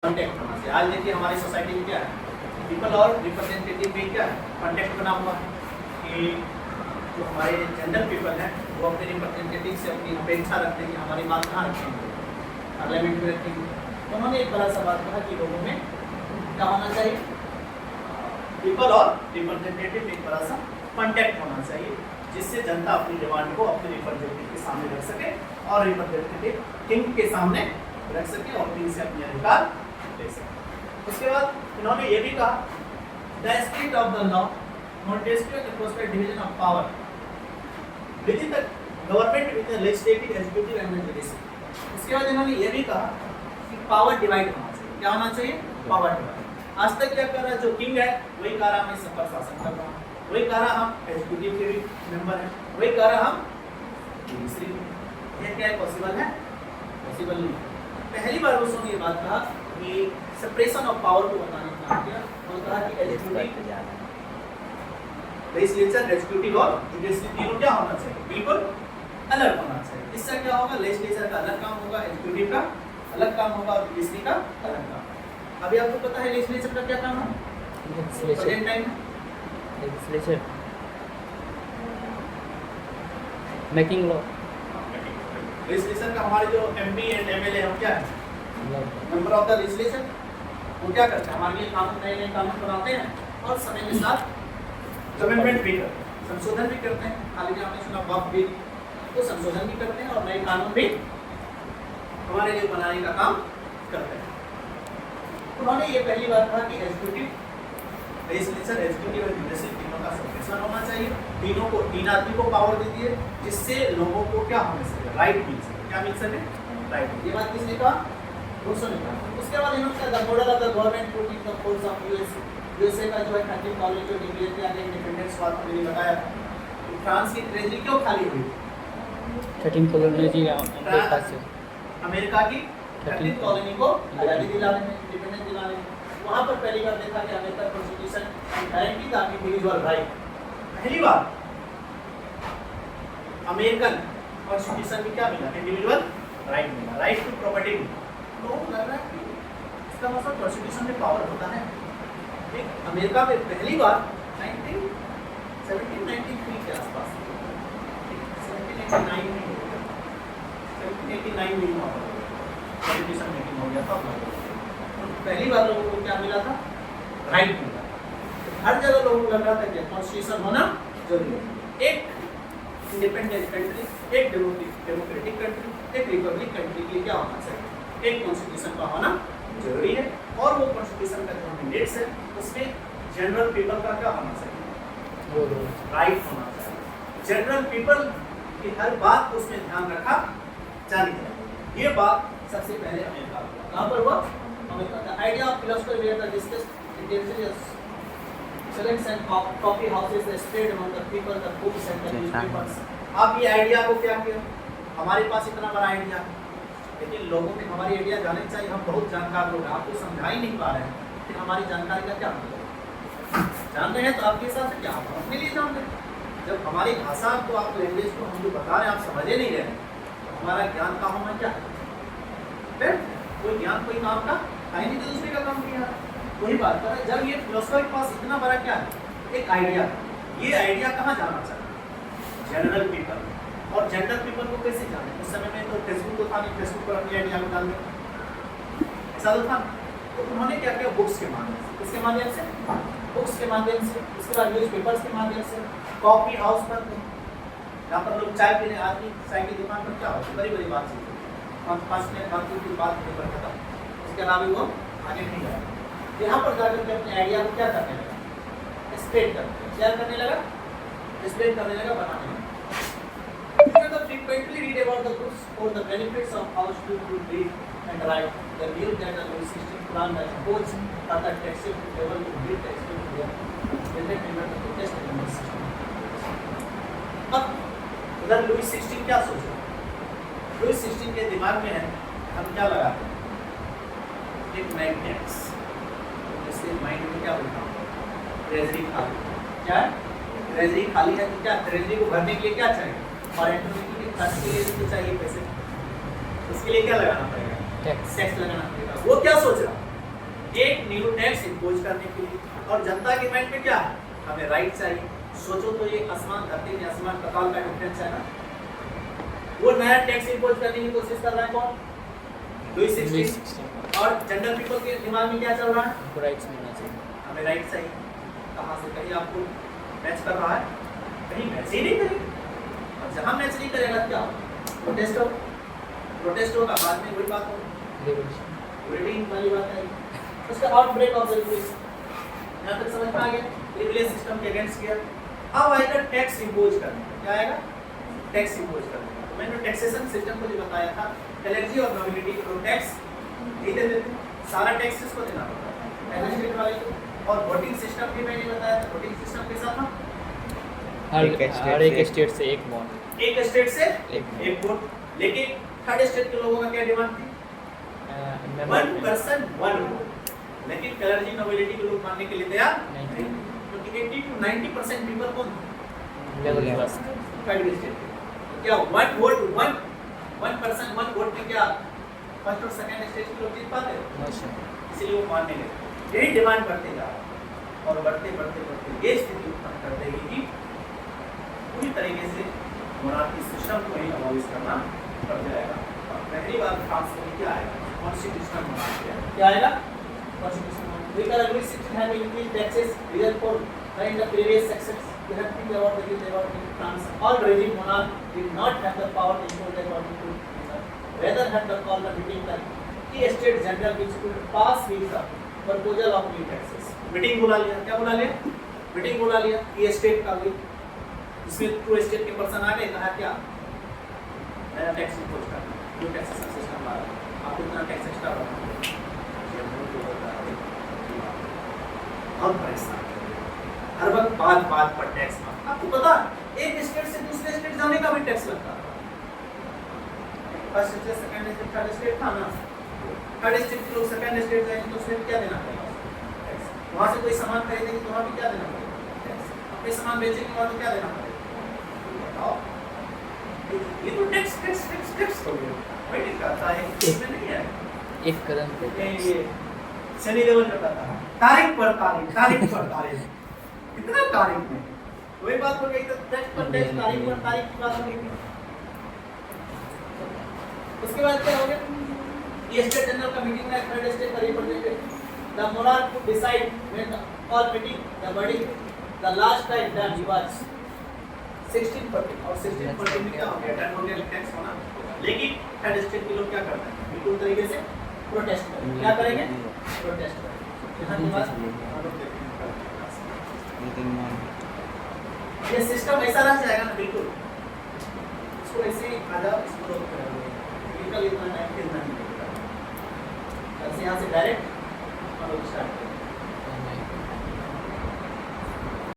Contact होना चाहिए। आज देखिए हमारी सोसाइटी में क्या है, पीपल और रिप्रेजेंटेटिव में क्या है, कॉन्टेक्ट बना हुआ है कि जो हमारे जनरल पीपल हैं वो अपने रिप्रेजेंटेटिव से अपनी अपेक्षा रखते हैं कि हमारी बात कहाँ रखेंगे, पार्लियामेंट में रखेंगे। तो उन्होंने एक बड़ा सा बात कहा कि लोगों में क्या होना चाहिए, पीपल और रिप्रेजेंटेटिव में एक बड़ा सा कॉन्टेक्ट होना चाहिए, जिससे जनता अपनी डिमांड को अपने रिप्रेजेंटेटिव के सामने रख सके और रिप्रेजेंटेटिव किंग के सामने रख सके और किंग से अपने अधिकार ले सके। उसके बाद इन्होंने ये भी कहा, the spirit of the law Montesquieu and prospect division of power within the government with the legislative, executive and judiciary. उसके बाद इन्होंने ये भी कहा कि पावर डिवाइड होना चाहिए। क्या होना चाहिए, पावर डिवाइड। आज तक क्या कर रहा है, जो किंग है वही कह रहा मैं सब पर शासन कर रहा हूँ, वही कह रहा हम एग्जीक्यूटिव के भी मेंबर हैं, वही कह रहा हम जुडिशरी। ये क्या पॉसिबल है, पॉसिबल नहीं। पहली बार उसने ये बात कहा कि सेपरेशन ऑफ पावर को बताने का काम किया और कहा कि एग्जीक्यूटिव, लेजिस्लेचर, एग्जीक्यूटिव और जुडिशरी तीनों क्या होना चाहिए, बिल्कुल अलग होना चाहिए। इससे क्या होगा, लेजिस्लेचर का अलग काम होगा, एग्जीक्यूटिव का अलग काम होगा और जुडिशरी का अलग काम। अभी आपको पता है लेजिस्लेचर का क्या काम है, present time legislature making law. Legislature का हमारे जो एमपी एंड एमएलए हैं क्या है, मेंबर ऑफ द लेजिस्लेचर। वो क्या करते हैं, हमारे लिए कानून, नए नए कानून बनाते हैं और समय के साथ अमेंडमेंट भी करते हैं, संशोधन भी करते हैं। हाल ही में आपने सुना वक्फ बिल, तो संशोधन भी करते हैं और नए कानून भी हमारे लिए बनाने का काम करते हैं। उन्होंने ये पहली बार कहा कि एग्जीक्यूटिव, लेजिस्लेचर, एग्जीक्यूटिव और जुडिशरी तीनों का सेपरेशन होना चाहिए। तीनों को, तीन आदमी को पावर दे दिए जिससे लोगों को क्या होने सके, राइट मिल सके। क्या मिल सके, राइट। ये बात किसने कहा, रूसो ने कहा। उसके बाद इन्होंने कहा the model of the government put in the force of USA का जो है 13 कॉलेज जो डिक्लेयर किया गया इंडिपेंडेंस बाद मैंने बताया कि फ्रांस की ट्रेजरी क्यों खाली हुई, 13 कॉलोनी जी उनके पास से अमेरिका की 13 कॉलोनी को आजादी दिलाने में, इंडिपेंडेंस दिलाने में। वहाँ पर पहली बार देखा कि अमेरिकन कॉन्स्टिट्यूशन गारंटी था कि इंडिविजुअल राइट, पहली बार अमेरिकन कॉन्स्टिट्यूशन में क्या मिला, इंडिविजुअल राइट मिला, राइट टू प्रॉपर्टी मिला। तो लग रहा है कि इसका मतलब कॉन्स्टिट्यूशन में पावर होता है। एक अमेरिका में पहली बार 1793 के आसपास, 1789 में 1789 में कॉन्स्टिट्यूशन मेकिंग हो गया था। पहली बार लोगों को क्या मिला था, राइट मिला। हर जगह लोगों को लग रहा था कि कॉन्स्टिट्यूशन होना जरूरी है। एक इंडिपेंडेंट कंट्री, एक डेमोक्रेटिक कंट्री, एक रिपब्लिक कंट्री के लिए क्या होना चाहिए, एक कॉन्स्टिट्यूशन का होना जरूरी है। और वो कॉन्स्टिट्यूशन का जो मैंडेट्स है उसमें जनरल पीपल का क्या होना चाहिए, राइट होना चाहिए। जनरल पीपल की हर बात को उसमें ध्यान रखा जानी चाहिए। ये बात सबसे पहले अमेरिका हुआ। कहाँ पर हुआ, America. The idea of philosopher where the discussed intelligence excellence and coffee houses spread among the people, the books and the newspapers। आप ये आइडिया को क्या किया, हमारे पास इतना बड़ा आइडिया, लेकिन लोगों में हमारी आइडिया जाने चाहिए। हम बहुत जानकार लोग हैं, आपको समझा ही नहीं पा रहे हैं कि हमारी जानकारी का क्या मतलब। जान रहे हैं तो आपके हिसाब से क्या, आप अपने लिए जान रहे हैं। जब हमारी भाषा को, आप लैंग्वेज को हम जो बता रहे हैं आप समझे नहीं रहे, तो हमारा ज्ञान का होना क्या है, कोई ज्ञान कोई काम का है नहीं, तो दूसरे का काम किया। वही बात कर रहे हैं, जब ये फिलोसफर के पास इतना बड़ा क्या है, एक आइडिया, ये आइडिया कहाँ जाना चाहिए, जनरल पीपल। और जनरल पीपल को कैसे जाने, उस समय में तो फेसबुक तो था नहीं, फेसबुक पर अपनी आइडिया को डाल दें, ऐसा तो था। तो उन्होंने क्या किया, बुक्स के माध्यम से, किसके माध्यम से, बुक्स के माध्यम से, उसके बाद न्यूज पेपर्स के माध्यम से, कॉफी हाउस पर, जहाँ पर लोग चाय पीने, आदमी चाय की दुकान पर क्या होती है, बड़ी बड़ी बातचीत, 5 मिनट 5 मिनट की बात नहीं पर खत्म, उसके अलावा वो आगे नहीं जाएगा। यहाँ पर जाकर के अपने आइडिया को क्या करने लगा, स्प्रेड करने लगा, स्प्रेड करने लगा, बनाने लगा। Frequently read about the books for the benefits of how to read and write. The new that the Louis XVI plan that holds that the taxi able to read the extent there. Then they remember the protest in Louis XVI। अब उधर Lewis 16 क्या सोचा, Lewis 16 के दिमाग में है हम क्या लगाते हैं, एक मैग्नेट्स, इसके माइंड में क्या होता है, ट्रेजरी खाली, क्या ट्रेजरी खाली है तो क्या ट्रेजरी को भरने के लिए क्या चाहिए, और एंट्री के खर्च के लिए चाहिए पैसे, उसके लिए क्या लगाना पड़ेगा, टैक्स लगाना पड़ेगा। वो क्या सोच रहा, एक न्यू टैक्स इम्पोज करने के लिए। और जनता के माइंड में क्या है, हमें राइट चाहिए। सोचो तो ये आसमान धरती में आसमान पताल का डिफरेंस है ना। वो नया टैक्स इम्पोज करने की कोशिश कर रहा है कौन, लुईस 16। और जनरल पीपल के दिमाग में क्या चल रहा है, हमको राइट्स मिलना चाहिए। हमें राइट चाहिए। कहाँ से, कहीं आपको मैच कर रहा है, कहीं मैच ही नहीं करेगा। और जहाँ मैच नहीं करेगा क्या प्रोटेस्ट हो, प्रोटेस्ट होगा, बाद में वही बात होगी, रीडिंग वाली बात है। उसका आउटब्रेक ऑफ द रिवॉल्यूशन, यहाँ तक समझ में आ गया। रिवॉल्यूशन सिस्टम के अगेंस्ट किया। अब आएगा टैक्स इम्पोज करना। क्या आएगा, टैक्स इम्पोज करना। तो मैंने टैक्सेशन सिस्टम को जो बताया था, एलर्जी और नॉमिनिटी को टैक्स नहीं दे देते, सारा टैक्स किसको देना पड़ता है, एडमिनिस्ट्रेटिव वाले को। और वोटिंग सिस्टम भी मैंने बताया था, वोटिंग सिस्टम के साथ हर एक स्टेट से एक वोट, एक स्टेट से एक एक वोट। लेकिन थर्ड स्टेट के लोगों का क्या डिमांड थी, वन पर्सन वन वोट। लेकिन एलर्जी नोबिलिटी के लोग मानने के लिए तैयार नहीं। क्योंकि 80 to 90% पीपल कौन लेवल फर्स्ट थर्ड स्टेट के। तो क्या one vote one person one vote में क्या फर्स्ट और सेकंड स्टेट के लोग जीत पाते हैं, इसलिए वो मानने लगे। यही डिमांड बढ़ते जा रहा है और बढ़ते बढ़ते बढ़ते ये स्थिति उत्पन्न कर देगी कि पूरी तरीके से मोनार्की सिस्टम को ही अबॉलिश करना पड़ जाएगा। और पहली बार फ्रांस में क्या आएगा, कॉन्स्टिट्यूशनल मोनार्की क्या आएगा, constitutional monarchy. We can agree system have increase taxes reason for in the previous sections we have to think about the issue about in France. All regime monarch did not have the power to impose according to reason. Rather had the call the meeting the key state general which could pass with the proposal of new taxes. Meeting बुला लिया, क्या बुला लिया, meeting बुला लिया ये state का भी। इसमें टू स्टेट के पर्सन आ गए, कहा क्या नया टैक्स इम्पोज करना, न्यू टैक्सेशन सिस्टम ला रहा है, आपको इतना टैक्स एक्स्ट्रा भरना बहुत परेशान, हर वक्त बात पर टैक्स। आपको पता एक स्टेट से दूसरे स्टेट जाने का भी टैक्स लगता है। First state second state third state था ना, थर्ड स्टेट के लोग सेकंड स्टेट जाएंगे तो उसमें क्या देना पड़ेगा, टैक्स। वहां से कोई सामान खरीदेंगे तो वहां भी क्या देना पड़ेगा, टैक्स। अपने सामान बेचेंगे वहां तो क्या देना पड़ेगा, बताओ। ये तो टैक्स टैक्स टैक्स टैक्स हो गया, वही कहता है इसमें नहीं है एक कदम पे ये शनि देवल जो कहता है तारीख पर तारीख कितना तारीख में, वही बात हो गई। तो टैक्स पर टैक्स, तारीख पर तारीख की बात हो गई। उसके बाद क्या हो गया, ये स्टेट जनरल का मीटिंग में थर्ड स्टेट का representative the monarch to decide when the all meeting the body the last time done he was 1640 और 1640 में क्या हो गया, डन हो गया टैक्स होना। लेकिन थर्ड स्टेट के लोग क्या करते हैं, बिल्कुल तरीके से प्रोटेस्ट करेंगे। क्या करेंगे, प्रोटेस्ट करेंगे। यहां की बात ये सिस्टम ऐसा रह जाएगा ना, बिल्कुल इसको ऐसे ही आ जाओ, इसको रोक कर बिल्कुल इतना टाइम खेलना नहीं पड़ेगा। यहाँ से डायरेक्ट हम लोग स्टार्ट करेंगे।